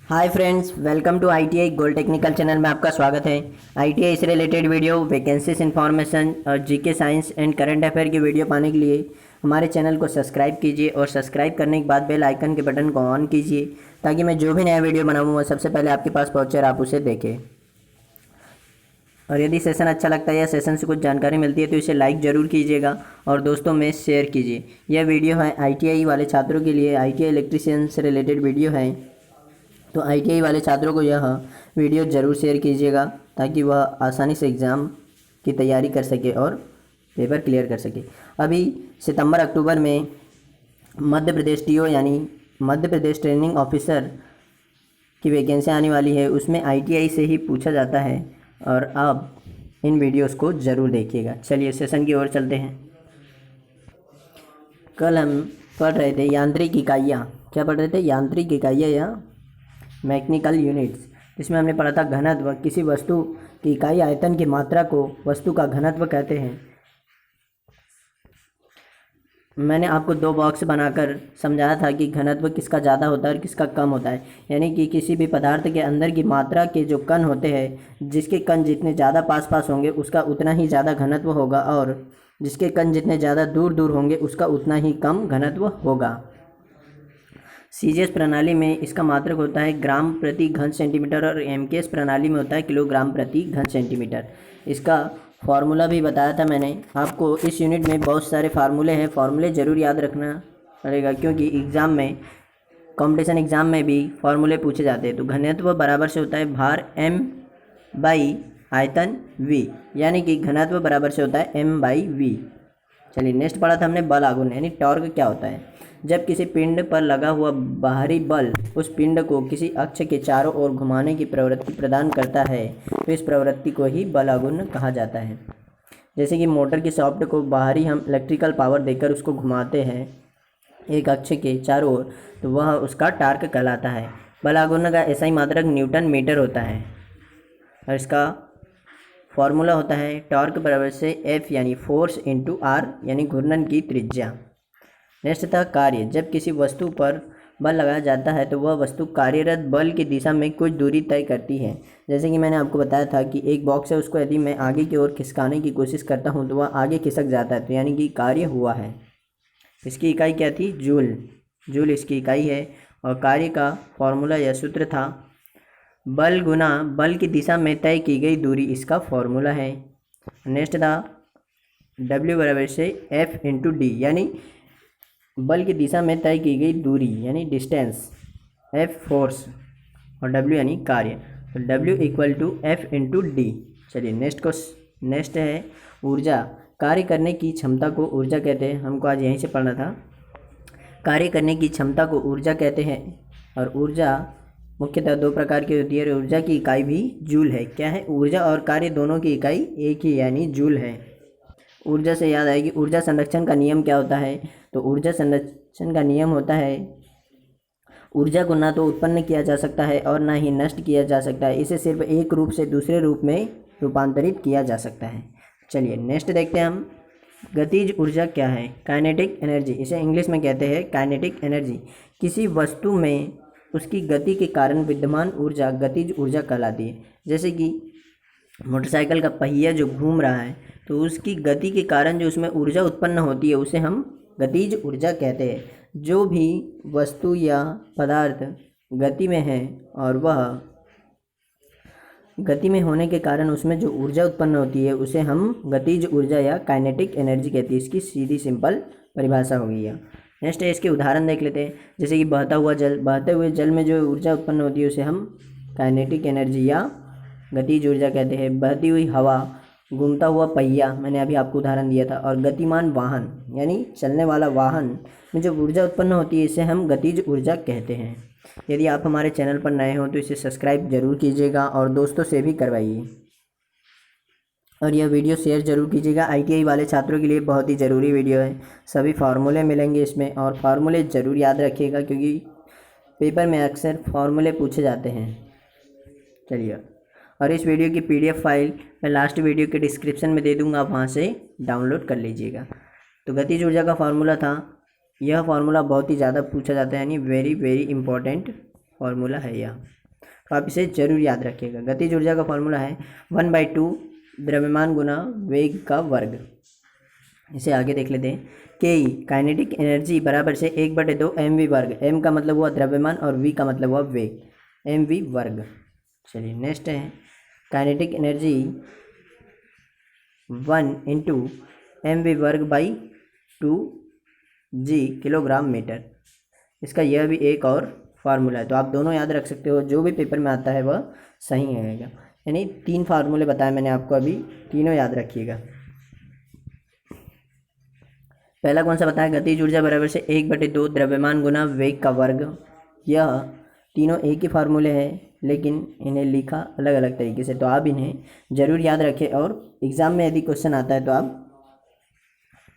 Hi friends, welcome to ITI gold technical channel में आपका स्वागत है। आईटीआई से रिलेटेड वीडियो, वैकेंसीज इन्फॉर्मेशन और GK science and current affair की वीडियो पाने के लिए हमारे चैनल को सब्सक्राइब कीजिए और सब्सक्राइब करने के बाद बेल आइकन के बटन को ऑन कीजिए ताकि मैं जो भी नया वीडियो बनाऊँ वह सबसे पहले आपके पास पहुँचे और आप उसे देखें। और यदि सेशन अच्छा लगता है या सेशन से कुछ जानकारी मिलती है तो इसे लाइक ज़रूर कीजिएगा और दोस्तों में शेयर कीजिए। यह वीडियो है आईटीआई वाले छात्रों के लिए, आईटीआई इलेक्ट्रीशियन से रिलेटेड वीडियो है, तो आईटीआई वाले छात्रों को यह वीडियो ज़रूर शेयर कीजिएगा ताकि वह आसानी से एग्ज़ाम की तैयारी कर सके और पेपर क्लियर कर सके। अभी सितंबर अक्टूबर में मध्य प्रदेश टीओ यानी मध्य प्रदेश ट्रेनिंग ऑफिसर की वैकेंसी आने वाली है, उसमें आईटीआई से ही पूछा जाता है और आप इन वीडियोस को ज़रूर देखिएगा। चलिए सेशन की ओर चलते हैं। कल हम पढ़ रहे थे यांत्रिक इकाइयाँ। क्या पढ़ रहे थे? यांत्रिक इकाइयाँ या मैकेनिकल यूनिट्स, जिसमें हमने पढ़ा था घनत्व। किसी वस्तु की इकाई आयतन की मात्रा को वस्तु का घनत्व कहते हैं। मैंने आपको दो बॉक्स बनाकर समझाया था कि घनत्व किसका ज़्यादा होता है और किसका कम होता है, यानी कि किसी भी पदार्थ के अंदर की मात्रा के जो कण होते हैं, जिसके कण जितने ज़्यादा पास पास होंगे उसका उतना ही ज़्यादा घनत्व होगा और जिसके कण जितने ज़्यादा दूर दूर होंगे उसका उतना ही कम घनत्व होगा। सीजीएस प्रणाली में इसका मात्रक होता है ग्राम प्रति घन सेंटीमीटर और एमकेएस प्रणाली में होता है किलोग्राम प्रति घन सेंटीमीटर। इसका फार्मूला भी बताया था मैंने आपको। इस यूनिट में बहुत सारे फार्मूले हैं, फार्मूले ज़रूर याद रखना पड़ेगा क्योंकि एग्ज़ाम में, कंपटीशन एग्ज़ाम में भी फार्मूले पूछे जाते हैं। तो घनत्व बराबर से होता है भार m बाई आयतन v, यानी कि घनत्व बराबर से होता है m बाई v। चलिए नेक्स्ट पढ़ा था हमने बल आघूर्ण यानी टॉर्क क्या होता है। जब किसी पिंड पर लगा हुआ बाहरी बल उस पिंड को किसी अक्ष के चारों ओर घुमाने की प्रवृत्ति प्रदान करता है तो इस प्रवृत्ति को ही बल आघूर्ण कहा जाता है। जैसे कि मोटर की सॉफ्ट को बाहरी हम इलेक्ट्रिकल पावर देकर उसको घुमाते हैं एक अक्ष के चारों ओर, तो वह उसका टार्क कहलाता है। बल आघूर्ण का ऐसा ही मात्रक न्यूटन मीटर होता है और इसका फॉर्मूला होता है टॉर्क बराबर से F यानी फोर्स इंटू R यानी घूर्णन की त्रिज्या। नेक्स्ट था कार्य। जब किसी वस्तु पर बल लगाया जाता है तो वह वस्तु कार्यरत बल की दिशा में कुछ दूरी तय करती है। जैसे कि मैंने आपको बताया था कि एक बॉक्स है, उसको यदि मैं आगे की ओर खिसकाने की कोशिश करता हूं तो वह आगे खिसक जाता है, तो यानी कि कार्य हुआ है। इसकी इकाई क्या थी? जूल। जूल इसकी इकाई है और कार्य का फॉर्मूला या सूत्र था बल गुना बल की दिशा में तय की गई दूरी, इसका फॉर्मूला है। नेक्स्ट था W बराबर से F इंटू डी, यानी बल की दिशा में तय की गई दूरी यानी डिस्टेंस, F फोर्स और W यानी कार्य, तो W equal to F into D. चलिए नेक्स्ट है ऊर्जा। कार्य करने की क्षमता को ऊर्जा कहते हैं। हमको आज यहीं से पढ़ना था। कार्य करने की क्षमता को ऊर्जा कहते हैं और ऊर्जा मुख्यतः दो प्रकार की होती है और ऊर्जा की इकाई भी जूल है। क्या है? ऊर्जा और कार्य दोनों की इकाई एक ही यानी जूल है। ऊर्जा से याद आएगी ऊर्जा संरक्षण का नियम क्या होता है। तो ऊर्जा संरक्षण का नियम होता है ऊर्जा को ना तो उत्पन्न किया जा सकता है और ना ही नष्ट किया जा सकता है, इसे सिर्फ एक रूप से दूसरे रूप में रूपांतरित किया जा सकता है। चलिए नेक्स्ट देखते हैं हम गतिज ऊर्जा क्या है। काइनेटिक एनर्जी, इसे इंग्लिश में कहते हैं काइनेटिक एनर्जी। किसी वस्तु में उसकी गति के कारण विद्यमान ऊर्जा गतिज ऊर्जा कहलाती है। जैसे कि मोटरसाइकिल का पहिया जो घूम रहा है तो उसकी गति के कारण जो उसमें ऊर्जा उत्पन्न होती है उसे हम गतिज ऊर्जा कहते हैं। जो भी वस्तु या पदार्थ गति में है और वह गति में होने के कारण उसमें जो ऊर्जा उत्पन्न होती है उसे हम गतिज ऊर्जा या काइनेटिक एनर्जी कहते हैं। इसकी सीधी सिंपल परिभाषा हो गई है। नेक्स्ट है इसके उदाहरण देख लेते हैं। जैसे कि बहता हुआ जल, बहते हुए जल में जो ऊर्जा उत्पन्न होती है उसे हम काइनेटिक एनर्जी या गतिज ऊर्जा कहते हैं। बहती हुई हवा, घूमता हुआ पहिया, मैंने अभी आपको उदाहरण दिया था, और गतिमान वाहन यानी चलने वाला वाहन में जो ऊर्जा उत्पन्न होती है इसे हम गतिज ऊर्जा कहते हैं। यदि आप हमारे चैनल पर नए हो तो इसे सब्सक्राइब जरूर कीजिएगा और दोस्तों से भी करवाइए और यह वीडियो शेयर जरूर कीजिएगा। आईटीआई वाले छात्रों के लिए बहुत ही ज़रूरी वीडियो है। सभी फार्मूले मिलेंगे इसमें और फार्मूले ज़रूर याद रखिएगा क्योंकि पेपर में अक्सर फार्मूले पूछे जाते हैं। चलिए, और इस वीडियो की PDF फाइल मैं लास्ट वीडियो के डिस्क्रिप्शन में दे दूंगा, आप वहाँ से डाउनलोड कर लीजिएगा। तो गतिज ऊर्जा का फार्मूला था, यह फार्मूला बहुत ही ज़्यादा पूछा जाता है यानी वेरी वेरी इंपॉर्टेंट फॉर्मूला है यह, तो आप इसे जरूर याद रखिएगा। गतिज ऊर्जा का फॉर्मूला है 1/2 द्रव्यमान गुना वेग का वर्ग। इसे आगे देख लेते हैं। के ई काइनेटिक एनर्जी बराबर से 1/2 mv वर्ग। m का मतलब हुआ द्रव्यमान और v का मतलब हुआ वेग, mv वर्ग। चलिए नेक्स्ट है काइनेटिक एनर्जी 1 इंटू mv वर्ग बाई 2g किलोग्राम मीटर। इसका यह भी एक और फार्मूला है, तो आप दोनों याद रख सकते हो, जो भी पेपर में आता है वह सही रहेगा। यानी 3 फार्मूले बताए मैंने आपको, अभी तीनों याद रखिएगा। पहला कौन सा बताया, गतिज ऊर्जा बराबर से 1/2 द्रव्यमान गुना वेग का वर्ग। यह तीनों एक ही फार्मूले हैं, लेकिन इन्हें लिखा अलग अलग तरीके से, तो आप इन्हें जरूर याद रखें और एग्ज़ाम में यदि क्वेश्चन आता है तो आप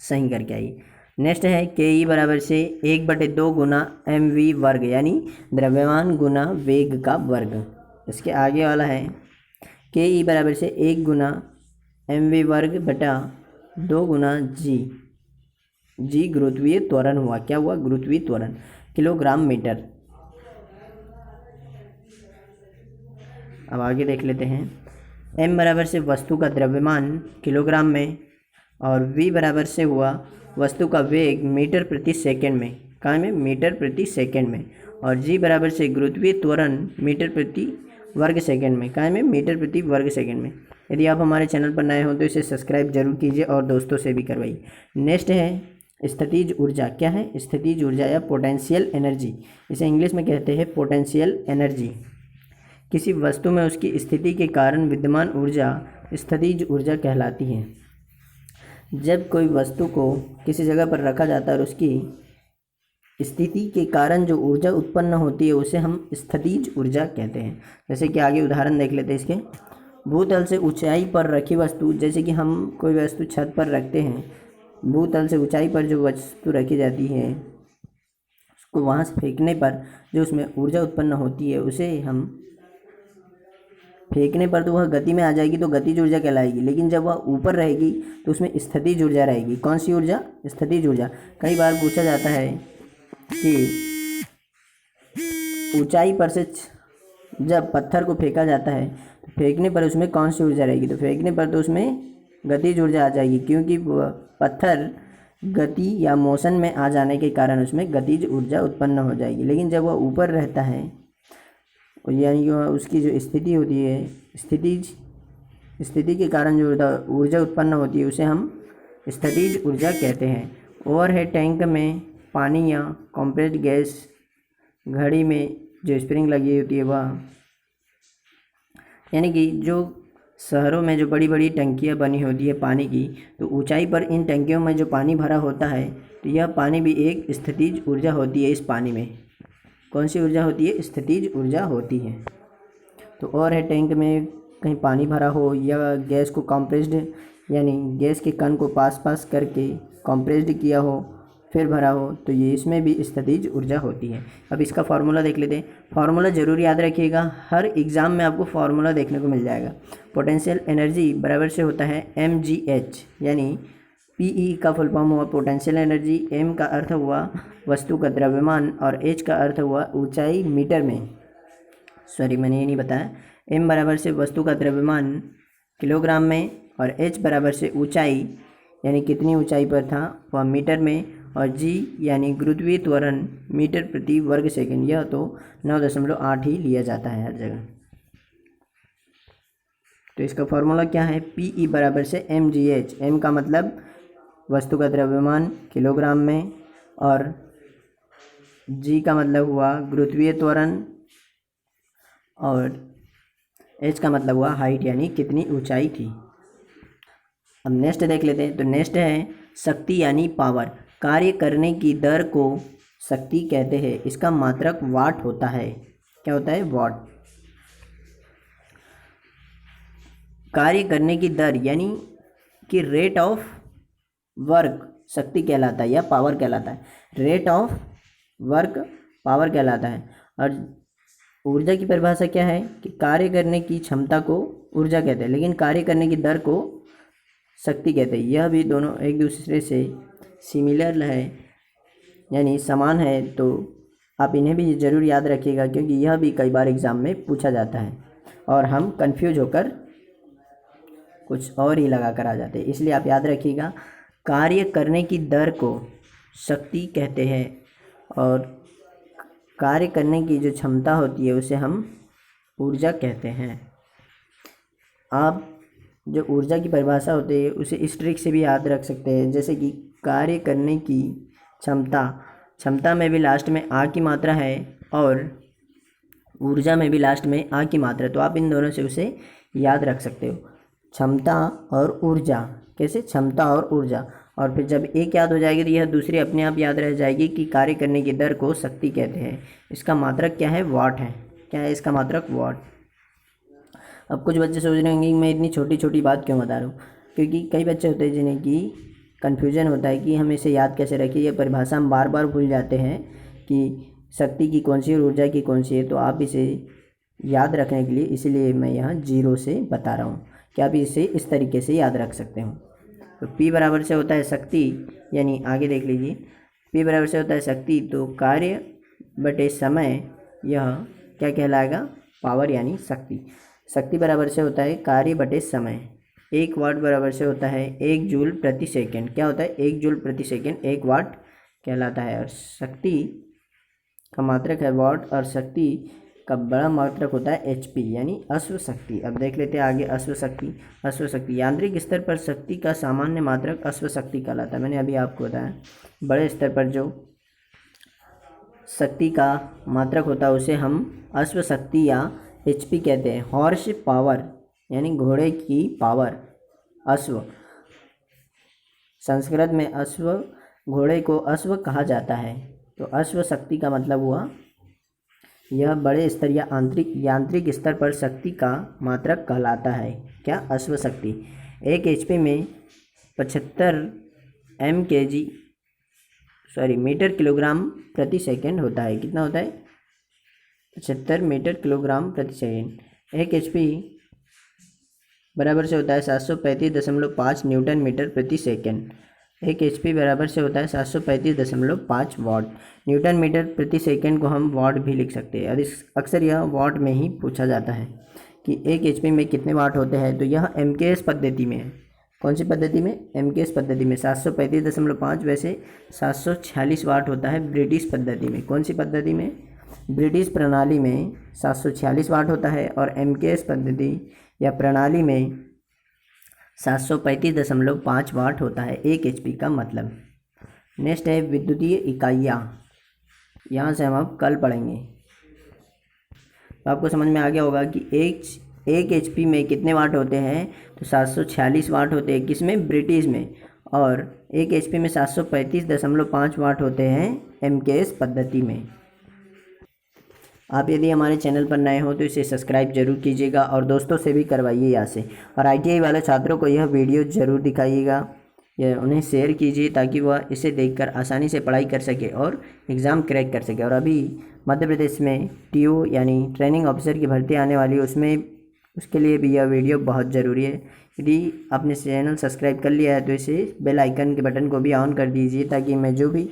सही करके आइए। नेक्स्ट है के ई बराबर से 1/2 गुना mv वर्ग, यानी द्रव्यमान गुना वेग का वर्ग। इसके आगे वाला है के ई बराबर से 1 गुना mv वर्ग बटा 2 गुना जी गुरुत्वीय त्वरण हुआ। क्या हुआ, गुरुत्वीय त्वरण, किलोग्राम मीटर। अब आगे देख लेते हैं। m बराबर से वस्तु का द्रव्यमान किलोग्राम में, और v बराबर से हुआ वस्तु का वेग मीटर प्रति सेकंड में, कहाँ में, मीटर प्रति सेकंड में, और g बराबर से गुरुत्वीय त्वरण मीटर प्रति वर्ग सेकंड में, कहाँ में, मीटर प्रति वर्ग सेकंड में। यदि आप हमारे चैनल पर नए हो तो इसे सब्सक्राइब जरूर कीजिए और दोस्तों से भी करवाइए। नेक्स्ट है स्थितिज ऊर्जा। क्या है, स्थितिज ऊर्जा या पोटेंशियल एनर्जी, इसे इंग्लिश में कहते हैं पोटेंशियल एनर्जी। किसी वस्तु में उसकी स्थिति के कारण विद्यमान ऊर्जा स्थितिज ऊर्जा कहलाती है। जब कोई वस्तु को किसी जगह पर रखा जाता है और उसकी स्थिति के कारण जो ऊर्जा उत्पन्न होती है उसे हम स्थितिज ऊर्जा कहते हैं। जैसे कि आगे उदाहरण देख लेते हैं इसके। भूतल से ऊंचाई पर रखी वस्तु, जैसे कि हम कोई वस्तु छत पर रखते हैं, भूतल से ऊंचाई पर जो वस्तु रखी जाती है उसको वहाँ से फेंकने पर जो उसमें ऊर्जा उत्पन्न होती है उसे हम, फेंकने पर तो वह गति में आ जाएगी तो गतिज ऊर्जा कहलाएगी, लेकिन जब वह ऊपर रहेगी तो उसमें स्थितिज ऊर्जा रहेगी। कौन सी ऊर्जा, स्थितिज ऊर्जा। कई बार पूछा जाता है कि ऊंचाई पर से जब पत्थर को फेंका जाता है तो फेंकने पर उसमें कौन सी ऊर्जा रहेगी, तो फेंकने पर तो उसमें गतिज ऊर्जा आ जाएगी, क्योंकि पत्थर गति या मोशन में आ जाने के कारण उसमें गतिज ऊर्जा उत्पन्न हो जाएगी। लेकिन जब वह ऊपर रहता है, यानी उसकी जो स्थिति होती है, स्थिति के कारण जो ऊर्जा उत्पन्न होती है उसे हम स्थितिज ऊर्जा कहते हैं। ओवरहेड टैंक में पानी या कंप्रेस्ड गैस, घड़ी में जो स्प्रिंग लगी होती है वह, यानी कि जो शहरों में जो बड़ी बड़ी टंकियाँ बनी होती है पानी की, तो ऊंचाई पर इन टंकियों में जो पानी भरा होता है तो यह पानी भी एक स्थितिज ऊर्जा होती है। इस पानी में कौन सी ऊर्जा होती है, स्थितिज ऊर्जा होती है। तो और है टैंक में कहीं पानी भरा हो या गैस को कंप्रेस्ड, यानी गैस के कण को पास करके कंप्रेस्ड किया हो फिर भरा हो, तो ये इसमें भी स्थितिज ऊर्जा होती है। अब इसका फार्मूला देख लेते हैं। फार्मूला जरूर याद रखिएगा, हर एग्ज़ाम में आपको फार्मूला देखने को मिल जाएगा। पोटेंशियल एनर्जी बराबर से होता है mgh, यानी पीई का फुल फॉर्म हुआ पोटेंशियल एनर्जी, m का अर्थ हुआ वस्तु का द्रव्यमान और h का अर्थ हुआ ऊंचाई मीटर में। सॉरी, मैंने ये नहीं बताया। m बराबर से वस्तु का द्रव्यमान किलोग्राम में और h बराबर से ऊंचाई, यानी कितनी ऊंचाई पर था वह मीटर में, और g यानी गुरुत्वीय त्वरण मीटर प्रति वर्ग सेकंड। यह तो 9.8 ही लिया जाता है हर जगह। तो इसका फॉर्मूला क्या है, पीई बराबर से mgh। m का मतलब वस्तु का द्रव्यमान किलोग्राम में, और g का मतलब हुआ गुरुत्वीय त्वरण, और h का मतलब हुआ हाइट, यानी कितनी ऊंचाई थी। अब नेक्स्ट देख लेते हैं। तो नेक्स्ट है शक्ति यानी पावर। कार्य करने की दर को शक्ति कहते हैं। इसका मात्रक वाट होता है। क्या होता है, वाट। कार्य करने की दर यानी कि रेट ऑफ वर्क शक्ति कहलाता है या पावर कहलाता है। रेट ऑफ वर्क पावर कहलाता है। और ऊर्जा की परिभाषा क्या है कि कार्य करने की क्षमता को ऊर्जा कहते हैं, लेकिन कार्य करने की दर को शक्ति कहते हैं। यह भी दोनों एक दूसरे से सिमिलर है, यानी समान है, तो आप इन्हें भी ज़रूर याद रखिएगा, क्योंकि यह भी कई बार एग्ज़ाम में पूछा जाता है और हम कंफ्यूज होकर कुछ और ही लगा कर आ जाते हैं। इसलिए आप याद रखिएगा, कार्य करने की दर को शक्ति कहते हैं और कार्य करने की जो क्षमता होती है उसे हम ऊर्जा कहते हैं। आप जो ऊर्जा की परिभाषा होती है उसे इस ट्रिक से भी याद रख सकते हैं, जैसे कि कार्य करने की क्षमता में भी लास्ट में आ की मात्रा है और ऊर्जा में भी लास्ट में आ की मात्रा है, तो आप इन दोनों से उसे याद रख सकते हो। क्षमता और ऊर्जा, कैसे? क्षमता और ऊर्जा, और फिर जब एक याद हो जाएगी तो यह दूसरी अपने आप याद रह जाएगी कि कार्य करने की दर को शक्ति कहते हैं। इसका मात्रक क्या है? वाट है। क्या है इसका मात्रक? वाट। अब कुछ बच्चे सोच रहे होंगे कि मैं इतनी छोटी छोटी बात क्यों बता रहा हूँ, क्योंकि कई बच्चे होते हैं जिन्हें कि कन्फ्यूजन होता है कि हम इसे याद कैसे रखें, यह परिभाषा हम बार बार भूल जाते हैं कि शक्ति की कौन सी और ऊर्जा की कौन सी है। तो आप इसे याद रखने के लिए इसलिए मैं यहाँ 0 से बता रहा हूँ कि आप इसे इस तरीके से याद रख सकते हो। तो P बराबर से होता है शक्ति, यानी आगे देख लीजिए, P बराबर से होता है शक्ति, तो कार्य बटे समय, यह क्या कहलाएगा? पावर यानी शक्ति। शक्ति बराबर से होता है कार्य बटे समय। 1 वाट बराबर से होता है 1 जूल प्रति सेकेंड। क्या होता है? 1 जूल प्रति सेकेंड 1 वाट कहलाता है। और शक्ति का मात्रक है वाट और शक्ति का बड़ा मात्रक होता है HP यानी अश्व शक्ति। अब देख लेते हैं आगे अश्व शक्ति। अश्व शक्ति यांत्रिक स्तर पर शक्ति का सामान्य मात्रक अश्व शक्ति कहलाता है। मैंने अभी आपको बताया बड़े स्तर पर जो शक्ति का मात्रक होता है उसे हम अश्व शक्ति या HP कहते हैं। हॉर्स पावर यानी घोड़े की पावर। अश्व, संस्कृत में अश्व, घोड़े को अश्व कहा जाता है। तो अश्व शक्ति का मतलब हुआ यह बड़े स्तर या यांत्रिक स्तर पर शक्ति का मात्रक कहलाता है। क्या? अश्व शक्ति। 1 HP में 75 मीटर किलोग्राम प्रति सेकंड होता है। कितना होता है? 75 मीटर किलोग्राम प्रति सेकंड। 1 HP बराबर से होता है 735.5 न्यूटन मीटर प्रति सेकंड। 1 HP बराबर से होता है 735.5 वाट। न्यूटन मीटर प्रति सेकंड को हम वाट भी लिख सकते हैं और अक्सर यह वाट में ही पूछा जाता है कि 1 HP में कितने वाट होते हैं। तो यह MKS पद्धति में है। कौन सी पद्धति में? MKS पद्धति में 735.5, वैसे 746 वाट होता है ब्रिटिश पद्धति में। कौन सी पद्धति में? ब्रिटिश प्रणाली में 746 वाट होता है और MKS पद्धति या प्रणाली में 735.5 वाट होता है 1 HP का मतलब। नेक्स्ट है विद्युतीय इकाइयाँ। यहाँ से हम अब कल पढ़ेंगे। तो आपको समझ में आ गया होगा कि 1 HP में कितने वाट होते हैं? तो 746 वाट होते हैं। किसमें? ब्रिटिश में। और 1 HP में 735.5 वाट होते हैं MKS पद्धति में। आप यदि हमारे चैनल पर नए हो तो इसे सब्सक्राइब जरूर कीजिएगा और दोस्तों से भी करवाइए यहाँ से। और ITI वाले छात्रों को यह वीडियो ज़रूर दिखाइएगा, या उन्हें शेयर कीजिए ताकि वह इसे देखकर आसानी से पढ़ाई कर सके और एग्ज़ाम क्रैक कर सके। और अभी मध्य प्रदेश में TO यानी ट्रेनिंग ऑफिसर की भर्ती आने वाली है, उसके लिए भी यह वीडियो बहुत ज़रूरी है। यदि आपने चैनल सब्सक्राइब कर लिया है तो इसे बेल आइकन के बटन को भी ऑन कर दीजिए ताकि मैं जो भी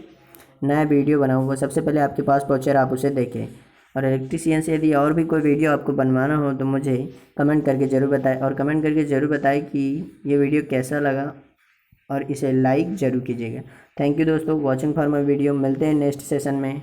नया वीडियो बनाऊँ वो सबसे पहले आपके पास पहुँचे और आप उसे देखें। और इलेक्ट्रीशियन से यदि और भी कोई वीडियो आपको बनवाना हो तो मुझे कमेंट करके ज़रूर बताएं, और कमेंट करके ज़रूर बताएं कि ये वीडियो कैसा लगा और इसे लाइक ज़रूर कीजिएगा। थैंक यू दोस्तों वॉचिंग फॉर माय वीडियो। मिलते हैं नेक्स्ट सेशन में।